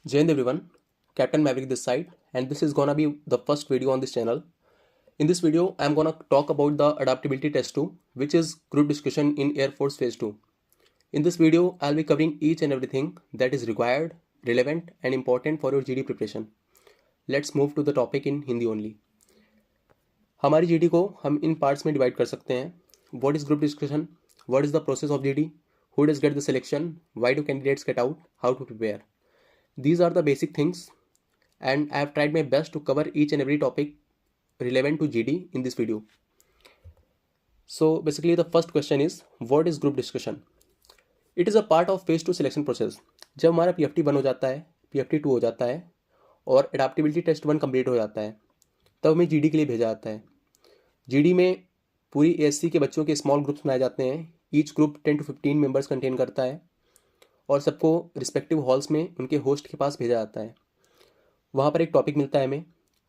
Jai Hind everyone, Captain Maverick this side, and this is gonna be the first video on this channel. In this video, I'm gonna talk about the Adaptability Test 2, which is group discussion in Air Force Phase 2. In this video, I'll be covering each and everything that is required, relevant, and important for your GD preparation. Let's move to the topic in Hindi only. हमारी GD को हम इन parts में divide कर सकते हैं. What is group discussion? What is the process of GD? Who does get the selection? Why do candidates get out? How to prepare? These are the basic things, and I have tried my best to cover each and every topic relevant to GD in this video. So basically the first question is, what is group discussion? It is a part of phase 2 selection process. जब हमारा PFT 1 हो जाता है, PFT 2 हो जाता है और adaptability test 1 complete हो जाता है, तब हमें GD के लिए भेजा जाता है. GD में पूरी ASC के बच्चों के स्मॉल ग्रुप्स बनाए जाते हैं. Each group 10 to 15 members contain करता है और सबको रिस्पेक्टिव हॉल्स में उनके होस्ट के पास भेजा जाता है. वहाँ पर एक टॉपिक मिलता है हमें.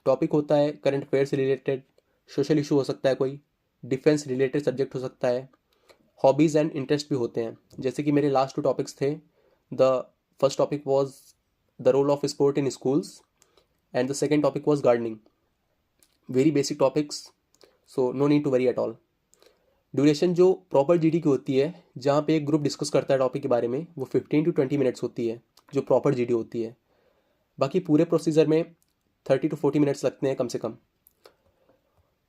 टॉपिक होता है करंट अफेयर से रिलेटेड, सोशल इशू हो सकता है, कोई डिफेंस रिलेटेड सब्जेक्ट हो सकता है, हॉबीज़ एंड इंटरेस्ट भी होते हैं. जैसे कि मेरे लास्ट 2 टॉपिक्स थे. The first topic was the role of sport in schools and the second topic was gardening. Very basic topics, so no need to worry at all. Duration जो proper GD की होती है, जहाँ पे एक group discuss करता है topic के बारे में, वो 15 to 20 मिनट्स होती है, जो प्रॉपर GD होती है. बाकी पूरे प्रोसीजर में 30 to 40 मिनट्स लगते हैं कम से कम.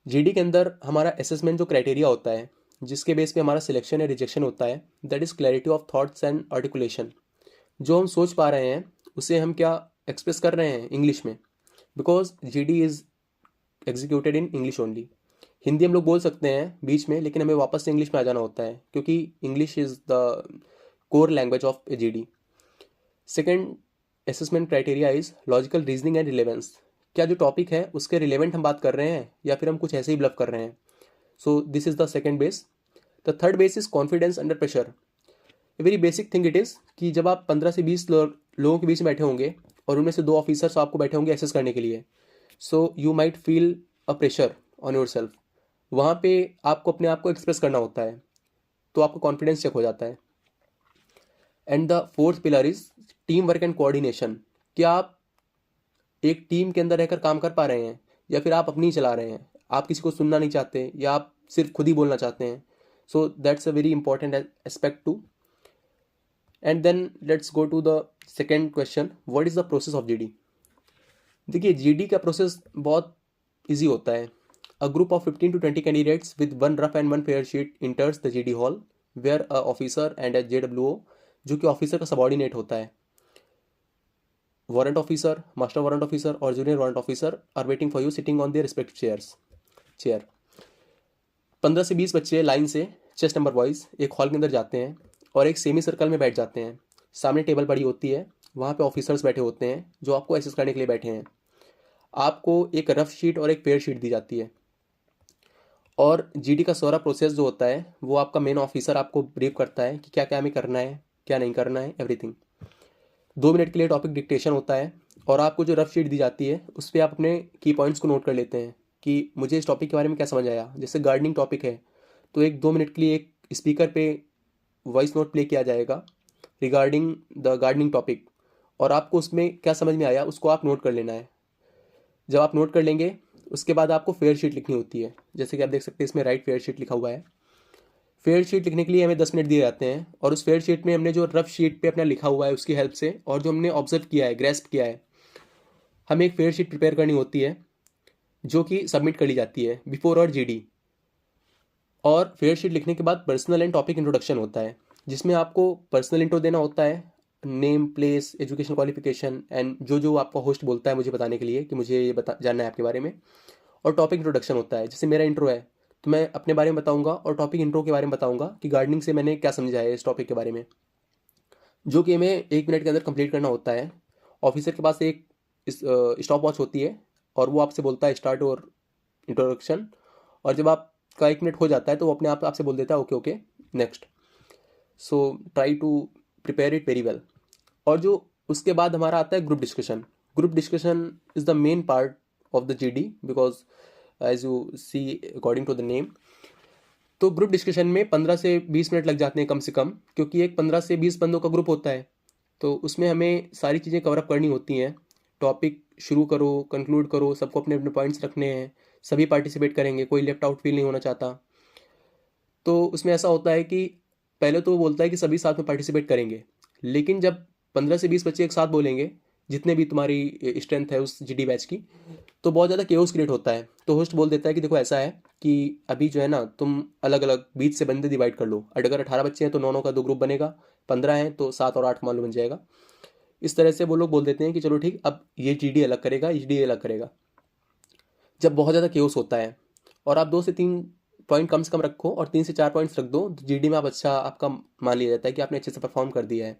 GD के अंदर हमारा असेसमेंट जो क्राइटेरिया होता है, जिसके बेस पे हमारा सिलेक्शन या रिजेक्शन होता है, that is clarity of thoughts and articulation. जो हम सोच पा रहे हैं उसे हम क्या एक्सप्रेस कर रहे हैं इंग्लिश में, because GD is executed in English only. Hindi हम लोग बोल सकते हैं बीच में, लेकिन हमें वापस से इंग्लिश में आ जाना होता है, क्योंकि English is the core language of GD. Second assessment criteria is logical reasoning and relevance. क्या जो टॉपिक है उसके रिलेवेंट हम बात कर रहे हैं या फिर हम कुछ ऐसे ही ब्लफ कर रहे हैं. So this is the second base. The third base is confidence under pressure. A very basic thing it is कि जब आप 15 से 20 लोगों के बीच में बैठे होंगे और उनमें से 2 ऑफिसर्स आपको बैठे होंगे एसेस करने के लिए, so you might feel a pressure on your self. वहाँ पे आपको अपने आप को एक्सप्रेस करना होता है, तो आपका कॉन्फिडेंस चेक हो जाता है. And the fourth pillar is team work and coordination. क्या आप एक टीम के अंदर रहकर काम कर पा रहे हैं या फिर आप अपनी ही चला रहे हैं, आप किसी को सुनना नहीं चाहते या आप सिर्फ खुद ही बोलना चाहते हैं. So that's a very important aspect too. And then let's go to the second question, what is the process of GD. देखिए GD का प्रोसेस बहुत ईजी होता है. A group of 15 to 20 candidates with one rough and one fair sheet enters the GD hall, where a officer and a JWO, जो कि officer का subordinate होता है, warrant officer, master warrant officer और junior warrant officer are waiting for you sitting on their respective chair. 15 से 20 बच्चे line से chest number wise एक हॉल के अंदर जाते हैं और एक सेमी सर्कल में बैठ जाते हैं. सामने टेबल पड़ी होती है, वहाँ पे ऑफिसर्स बैठे होते हैं जो आपको असिस्ट करने के लिए बैठे हैं. आपको एक रफ शीट और एक फेयर शीट दी जाती है और GD का सारा प्रोसेस जो होता है वो आपका मेन ऑफिसर आपको ब्रीफ करता है कि क्या क्या हमें करना है, क्या नहीं करना है, एवरीथिंग. 2 मिनट के लिए टॉपिक डिक्टेशन होता है और आपको जो रफ शीट दी जाती है उस पर आप अपने की पॉइंट्स को नोट कर लेते हैं कि मुझे इस टॉपिक के बारे में क्या समझ आया. जैसे गार्डनिंग टॉपिक है तो एक 2 मिनट के लिए एक स्पीकर पे वॉइस नोट प्ले किया जाएगा रिगार्डिंग द गार्डनिंग टॉपिक, और आपको उसमें क्या समझ में आया उसको आप नोट कर लेना है. जब आप नोट कर लेंगे उसके बाद आपको फेयर शीट लिखनी होती है. जैसे कि आप देख सकते हैं इसमें राइट फेयर शीट लिखा हुआ है. फेयर शीट लिखने के लिए हमें 10 मिनट दिए जाते हैं और उस फेयर शीट में हमने जो रफ शीट पे अपना लिखा हुआ है उसकी हेल्प से और जो हमने ऑब्जर्व किया है, ग्रेस्प किया है, हमें एक फेयर शीट प्रिपेयर करनी होती है जो कि सबमिट कर ली जाती है बिफोर और GD. और फेयर शीट लिखने के बाद पर्सनल एंड टॉपिक इंट्रोडक्शन होता है, जिसमें आपको पर्सनल इंट्रो देना होता है, name, place, education, qualification and जो जो आपका होस्ट बोलता है मुझे बताने के लिए कि मुझे ये जानना है आपके बारे में. और टॉपिक इंट्रोडक्शन होता है, जैसे मेरा इंट्रो है तो मैं अपने बारे में बताऊंगा और टॉपिक इंट्रो के बारे में बताऊंगा कि गार्डनिंग से मैंने क्या समझा है इस टॉपिक के बारे में, जो कि हमें 1 मिनट के अंदर कंप्लीट करना होता है. ऑफिसर के पास एक स्टॉप वॉच होती है और वो आपसे बोलता है स्टार्ट और इंट्रोडक्शन, और जब आपका 1 मिनट हो जाता है तो वो अपने आप आपसे बोल देता है okay okay next. So try to prepare it very well. और जो उसके बाद हमारा आता है group discussion. Group discussion is the main part of the GD because as you see according to the name. तो ग्रुप डिस्कशन में 15 से 20 मिनट लग जाते हैं कम से कम, क्योंकि एक 15 से 20 बंदों का ग्रुप होता है तो उसमें हमें सारी चीज़ें कवर अप करनी होती हैं। टॉपिक शुरू करो, कंक्लूड करो, सबको अपने अपने पॉइंट्स रखने हैं, सभी पार्टिसिपेट करेंगे, कोई लेफ्ट आउट फील नहीं होना चाहता। तो उसमें ऐसा होता है कि पहले तो वो बोलता है कि सभी साथ में पार्टिसिपेट करेंगे, लेकिन जब 15 से 20 बच्चे एक साथ बोलेंगे, जितने भी तुम्हारी स्ट्रेंथ है उस जीडी बैच की, तो बहुत ज़्यादा केओस क्रिएट होता है। तो होस्ट बोल देता है कि देखो ऐसा है कि अभी जो है ना, तुम अलग अलग 20 से बंदे डिवाइड कर लो। अगर 18 बच्चे हैं तो 9 का 2 ग्रुप बनेगा, 15 हैं तो 7 और 8 मान लो बन जाएगा। इस तरह से वो लोग बोल देते हैं कि चलो ठीक, अब ये जीडी अलग करेगा, ये जीडी अलग करेगा। जब बहुत ज़्यादा केओस होता है और आप 2 से 3 पॉइंट कम से कम रखो और 3 से 4 पॉइंट्स रख दो, तो जीडी में आप अच्छा आपका मान लिया जाता है कि आपने अच्छे से परफॉर्म कर दिया है।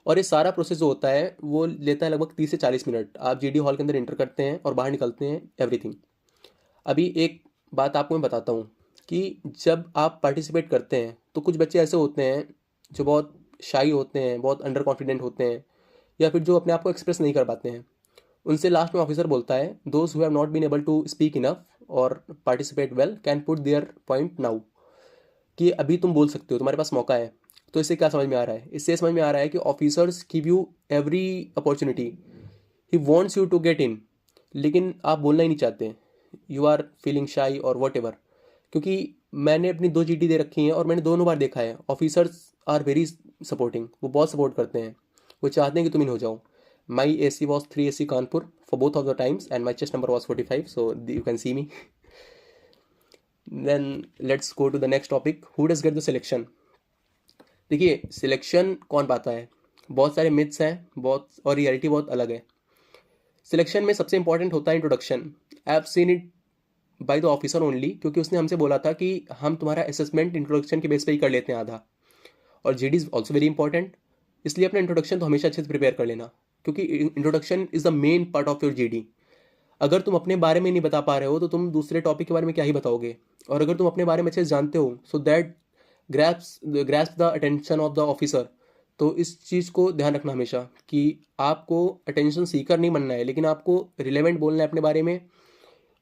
और ये सारा प्रोसेस जो होता है वो लेता है लगभग 30 से 40 मिनट। आप जीडी हॉल के अंदर इंटर करते हैं और बाहर निकलते हैं, एवरीथिंग। अभी एक बात आपको मैं बताता हूँ कि जब आप पार्टिसिपेट करते हैं तो कुछ बच्चे ऐसे होते हैं जो बहुत शाई होते हैं, बहुत अंडर कॉन्फिडेंट होते हैं, या फिर जो अपने आप को एक्सप्रेस नहीं कर पाते हैं। उनसे लास्ट में ऑफिसर बोलता है, those who have not been able to speak enough और participate well can put their point now, कि अभी तुम बोल सकते हो, तुम्हारे पास मौका है। तो इससे क्या समझ में आ रहा है? इससे समझ में आ रहा है कि officers give you every opportunity, he wants you to get in, लेकिन आप बोलना ही नहीं चाहते, यू आर फीलिंग शाई और वॉट एवर। क्योंकि मैंने अपनी 2 जीडी दे रखी हैं और मैंने दोनों बार देखा है, ऑफिसर्स आर वेरी सपोर्टिंग, वो बहुत सपोर्ट करते हैं, वो चाहते हैं कि तुम इन हो जाओ। माई AC was 3AC Kanpur for both of the times and my chest number was 45, so you can see me. Then let's go to the next topic, who does get the selection? देखिए, selection कौन पाता है? बहुत सारे myths हैं, बहुत, और reality बहुत अलग है। सिलेक्शन में सबसे इंपॉर्टेंट होता है introduction. I have seen it by the officer only, क्योंकि उसने हमसे बोला था कि हम तुम्हारा असेसमेंट इंट्रोडक्शन के बेस पे ही कर लेते हैं आधा। और GD is also very important, इसलिए अपना इंट्रोडक्शन तो हमेशा अच्छे से प्रिपेयर कर लेना, क्योंकि introduction is the main part of your GD. अगर तुम अपने बारे में नहीं बता पा रहे हो तो तुम दूसरे टॉपिक के बारे में क्या ही बताओगे। और अगर तुम अपने बारे में अच्छे से जानते हो, so that grasp the attention of the officer. तो इस चीज़ को ध्यान रखना हमेशा कि आपको अटेंशन सीकर नहीं बनना है, लेकिन आपको रिलेवेंट बोलना है अपने बारे में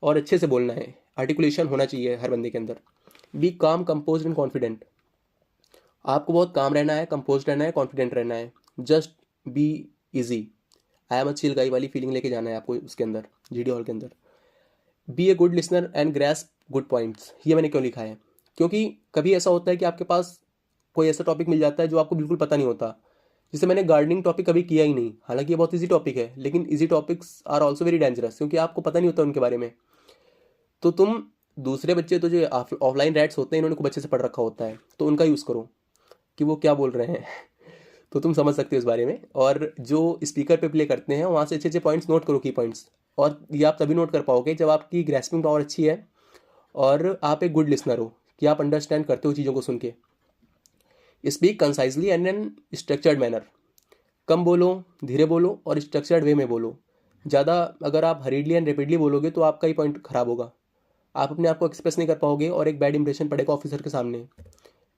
और अच्छे से बोलना है। आर्टिकुलेशन होना चाहिए हर बंदे के अंदर। बी काम, कंपोज एंड कॉन्फिडेंट। आपको बहुत काम रहना है, कंपोज रहना है, कॉन्फिडेंट रहना है। Just be easy, I am a chill गाई वाली फीलिंग लेके जाना है आपको उसके अंदर, जीडी हॉल के अंदर। Be a good listener and grasp good points. ये मैंने क्यों लिखा है? क्योंकि कभी ऐसा होता है कि आपके पास कोई ऐसा टॉपिक मिल जाता है जो आपको बिल्कुल पता नहीं होता। जैसे मैंने गार्डनिंग टॉपिक कभी किया ही नहीं, हालांकि ये बहुत ईजी टॉपिक है, लेकिन easy topics are also very dangerous, क्योंकि आपको पता नहीं होता उनके बारे में। तो तुम दूसरे बच्चे तो जो ऑफलाइन रैट्स होते हैं, इन्होंने खूब अच्छे से पढ़ रखा होता है, तो उनका यूज़ करो कि वो क्या बोल रहे हैं तो तुम समझ सकते हो इस बारे में। और जो स्पीकर पे प्ले करते हैं वहाँ से अच्छे अच्छे पॉइंट्स नोट करो, की पॉइंट्स। और ये आप तभी नोट कर पाओगे जब आपकी ग्रैस्पिंग पावर अच्छी है और आप एक गुड लिसनर हो, कि आप अंडरस्टैंड करते हो चीज़ों को सुन के। Speak concisely and an structured manner. कम बोलो, धीरे बोलो और स्ट्रक्चर्ड वे में बोलो। ज़्यादा अगर आप हरीडली एंड रेपिडली बोलोगे तो आपका ही पॉइंट खराब होगा, आप अपने आप को एक्सप्रेस नहीं कर पाओगे और एक बैड इंप्रेशन पड़ेगा ऑफिसर के सामने।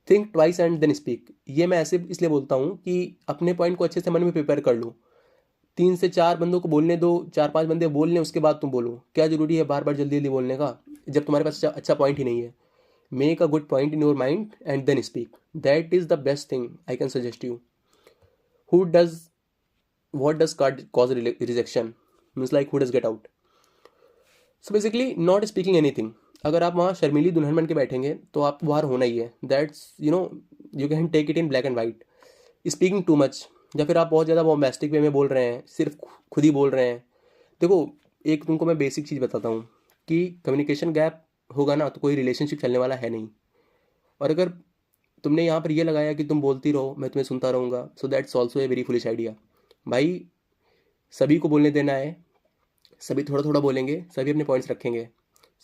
Think twice and then speak. ये मैं ऐसे इसलिए बोलता हूँ कि अपने पॉइंट को अच्छे से मन में प्रिपेयर कर लो। 3 से 4 बंदों को बोलने दो, 4-5 बंदे बोल लें, उसके बाद तुम बोलो। क्या जरूरी है बार बार जल्दी जल्दी बोलने का जब तुम्हारे पास अच्छा पॉइंट ही नहीं है? Make a good point in your mind and then speak, that is the best thing I can suggest you. Who does what does cause rejection, means like who does get out? So basically not speaking anything। अगर आप वहाँ शर्मीली दुल्हन बन के बैठेंगे तो आप बाहर होना ही है, that's you can take it in black and white. Speaking too much, या फिर आप बहुत ज़्यादा बॉम्बास्टिक वे में बोल रहे हैं, सिर्फ खुद ही बोल रहे हैं। देखो, एक तुमको मैं बेसिक चीज़ बताता हूँ कि कम्युनिकेशन गैप होगा ना तो कोई रिलेशनशिप चलने वाला है नहीं। और अगर तुमने यहाँ पर ये लगाया कि तुम बोलती रहो मैं तुम्हें सुनता रहूँगा, so that's also a very foolish idea. भाई, सभी को बोलने देना है, सभी थोड़ा थोड़ा बोलेंगे, सभी अपने पॉइंट्स रखेंगे।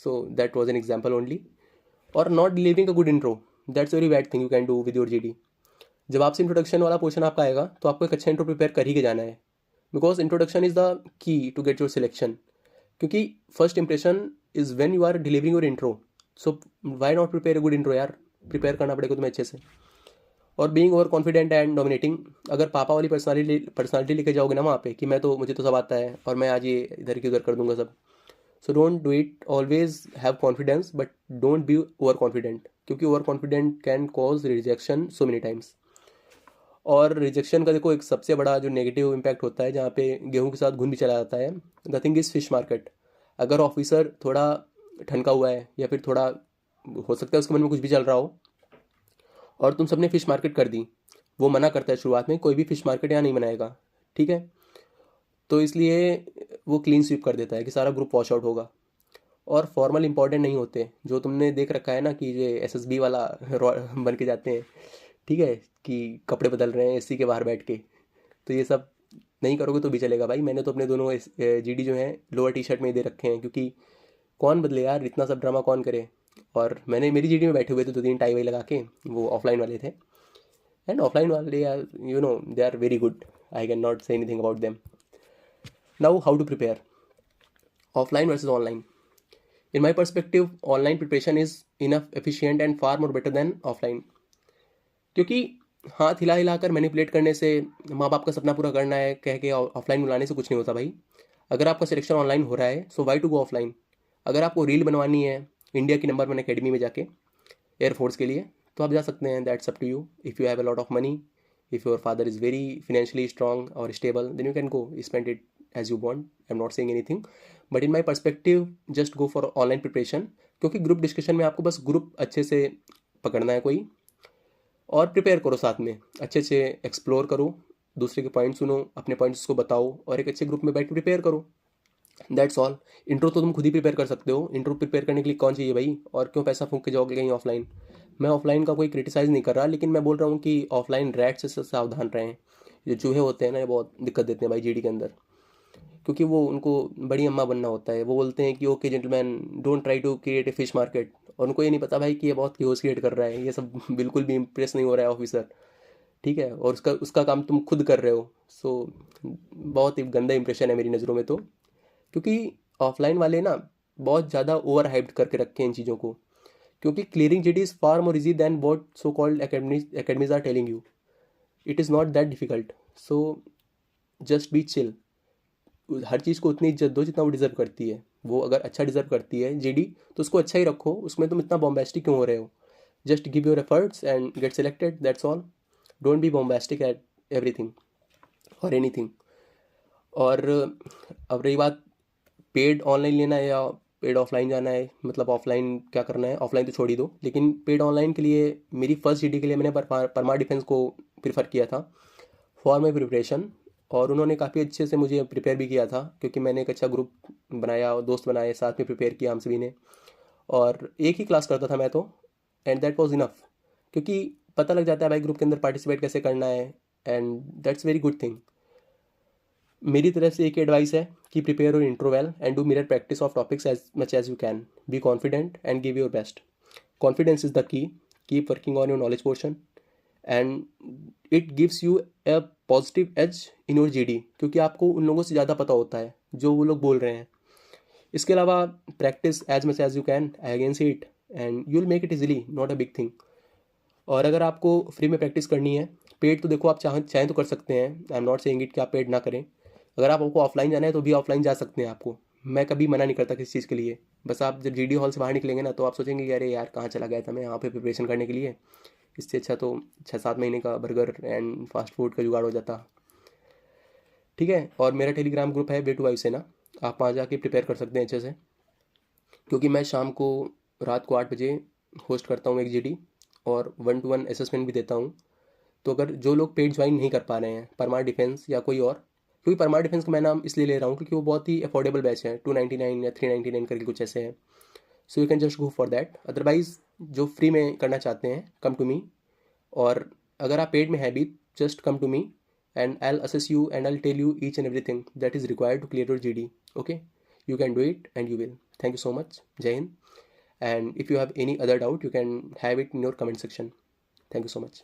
So that was an example only. और not delivering a good intro, that's very bad thing you can do with your GD. जब आपसे इंट्रोडक्शन वाला पोर्शन आपका आएगा तो आपको एक अच्छा इंट्रो प्रिपेयर कर ही के जाना है, because introduction is the key to get your selection. क्योंकि first impression is when you are delivering your intro, so why not prepare a good intro यार? प्रिपेयर करना पड़ेगा तुम्हें अच्छे से। और being over confident and dominating, अगर पापा वाली पर्सनालिटी लेके जाओगे ना वहाँ पे कि मुझे तो सब आता है और मैं आज ये इधर की उधर कर दूंगा सब, so don't do it. Always have confidence but don't be over confident, क्योंकि over confident can cause rejection so many times. और रिजेक्शन का देखो एक सबसे बड़ा जो नेगेटिव इम्पैक्ट होता है जहाँ पे गेहूं के साथ घुन भी चला जाता है, the thing is fish market. अगर ऑफिसर थोड़ा ठनका हुआ है या फिर थोड़ा हो सकता है उसके मन में कुछ भी चल रहा हो और तुम सबने फिश मार्केट कर दी, वो मना करता है शुरुआत में, कोई भी फिश मार्केट यहाँ नहीं बनाएगा, ठीक है। तो इसलिए वो क्लीन स्वीप कर देता है कि सारा ग्रुप वॉश आउट होगा। और फॉर्मल इंपॉर्टेंट नहीं होते, जो तुमने देख रखा है ना कि ये एसएसबी वाला बन के जाते हैं, ठीक है, कि कपड़े बदल रहे हैं एसी के बाहर बैठ के, तो ये सब नहीं करोगे तो भी चलेगा भाई। मैंने तो अपने दोनों जीडी जो हैं लोअर टी शर्ट में ही दे रखे हैं, क्योंकि कौन बदले यार, इतना सब ड्रामा कौन करे। और मैंने मेरी जीडी में बैठे हुए थे 2-3 टाई वाई लगा के, वो ऑफलाइन वाले थे, एंड ऑफलाइन वाले यार you know they are very good, I can not say anything about them. Now how to prepare offline versus online. In my perspective, online preparation is enough efficient and far more better than offline. क्योंकि हाथ हिला हिला कर manipulate करने से, माँ बाप का सपना पूरा करना है कह के ऑफलाइन बुलाने से कुछ नहीं होता भाई। अगर आपका सिलेक्शन ऑनलाइन हो रहा है सो वाई टू गो ऑफलाइन। अगर आपको रील बनवानी है इंडिया की नंबर 1 अकेडमी में जाके एयरफोर्स के लिए, तो आप जा सकते हैं, that's up to you. If you have a lot of money, if your father is very financially strong or stable, then you can go spend it as you want. I'm not saying anything, but in my perspective just go for online preparation, क्योंकि group discussion में आपको बस group अच्छे से पकड़ना है कोई, और प्रिपेयर करो साथ में, अच्छे से एक्सप्लोर करो, दूसरे के पॉइंट सुनो, अपने पॉइंट्स को बताओ और एक अच्छे ग्रुप में बैठ के प्रिपेयर करो, दैट्स ऑल। इंट्रो तो तुम खुद ही प्रिपेयर कर सकते हो, इंट्रो प्रिपेयर करने के लिए कौन चाहिए भाई, और क्यों पैसा फूंक के जाओगे कहीं ऑफलाइन। मैं ऑफलाइन का कोई क्रिटिसाइज़ नहीं कर रहा, लेकिन मैं बोल रहा हूँ कि ऑफलाइन रैट से सावधान रहें। जो चूहे होते हैं ना, ये बहुत दिक्कत देते हैं भाई जीडी के अंदर, क्योंकि वो उनको बड़ी अम्मा बनना होता है। वो बोलते हैं कि okay gentleman don't try to create a fish market, और उनको ये नहीं पता भाई कि ये बहुत क्योस क्रिएट कर रहा है, ये सब बिल्कुल भी इम्प्रेस नहीं हो रहा है ऑफिसर, ठीक है, और उसका उसका काम तुम खुद कर रहे हो। सो बहुत ही गंदा इंप्रेशन है मेरी नज़रों में तो, क्योंकि ऑफलाइन वाले ना बहुत ज़्यादा ओवर हाइप्ड करके रखे हैं इन चीज़ों को। क्योंकि clearing GD is far more easy than what so called academies are telling you. It is not that difficult, so just be chill. हर चीज़ को उतनी इज्जत दो जितना वो डिज़र्व करती है। वो अगर अच्छा डिज़र्व करती है जीडी, तो उसको अच्छा ही रखो, उसमें तुम इतना बॉम्बेस्टिक क्यों हो रहे हो। Just give your efforts and get selected, that's all. Don't be bombastic at everything और एनीथिंग। और अब रही बात पेड ऑनलाइन लेना है या पेड ऑफलाइन जाना है, मतलब ऑफलाइन क्या करना है, ऑफलाइन तो छोड़ ही दो, लेकिन पेड ऑनलाइन के लिए मेरी फर्स्ट जीडी के लिए मैंने परमा डिफेंस को प्रीफर किया था फॉर माई प्रिपरेशन। और उन्होंने काफ़ी अच्छे से मुझे प्रिपेयर भी किया था, क्योंकि मैंने एक अच्छा ग्रुप बनाया और दोस्त बनाए, साथ में प्रिपेयर किया हम सभी ने, और एक ही क्लास करता था मैं तो, एंड दैट वॉज इनफ। क्योंकि पता लग जाता है भाई ग्रुप के अंदर पार्टिसिपेट कैसे करना है, and that's very good thing. मेरी तरफ से एक एडवाइस है कि prepare your intro well and do mirror practice of topics as much as you can. Be confident and give your best. Confidence is the key, keep working on your knowledge portion and it gives you a positive edge in your GD, क्योंकि आपको उन लोगों से ज़्यादा पता होता है जो वो लोग बोल रहे हैं। इसके अलावा practice as much as you can, I can see it, and you will make it easily, not a big thing. और अगर आपको फ्री में प्रैक्टिस करनी है, पेड तो देखो आप चाहें तो कर सकते हैं, I am not saying it कि आप पेड ना करें। अगर आपको ऑफलाइन जाना है तो भी ऑफलाइन जा सकते हैं आपको, मैं कभी मना नहीं करता किसी चीज़ के लिए। बस आप जब जीडी हॉल से बाहर निकलेंगे ना, तो आप सोचेंगे कि अरे यार कहाँ चला गया था मैं यहाँ पे प्रिपरेशन करने के लिए, इससे अच्छा तो 6-7 महीने का बर्गर एंड फास्ट फूड का जुगाड़ हो जाता, ठीक है। और मेरा टेलीग्राम ग्रुप है वे टू वाई से ना, आप वहाँ जाके प्रिपेयर कर सकते हैं अच्छे से, क्योंकि मैं शाम को रात को 8 बजे होस्ट करता हूँ एक जीडी, और 1-to-1 असेसमेंट भी देता हूँ। तो अगर जो लोग पेड ज्वाइन नहीं कर पा रहे हैं, परमार डिफेंस या कोई और, क्योंकि परमार डिफेंस का मैं नाम इसलिए ले रहा हूँ क्योंकि वो बहुत ही अफोर्डेबल बैच है, 299 या 399 करके कुछ ऐसे हैं, so you can just go for that. Otherwise जो फ्री में करना चाहते हैं कम टू मी, और अगर आप पेड में है भी, just come to me and I'll assess you and I'll tell you each and everything that is required to clear your GD. Okay, you can do it and you will. Thank you so much. Jai Hind. And if you have any other doubt, you can have it in your comment section. Thank you so much.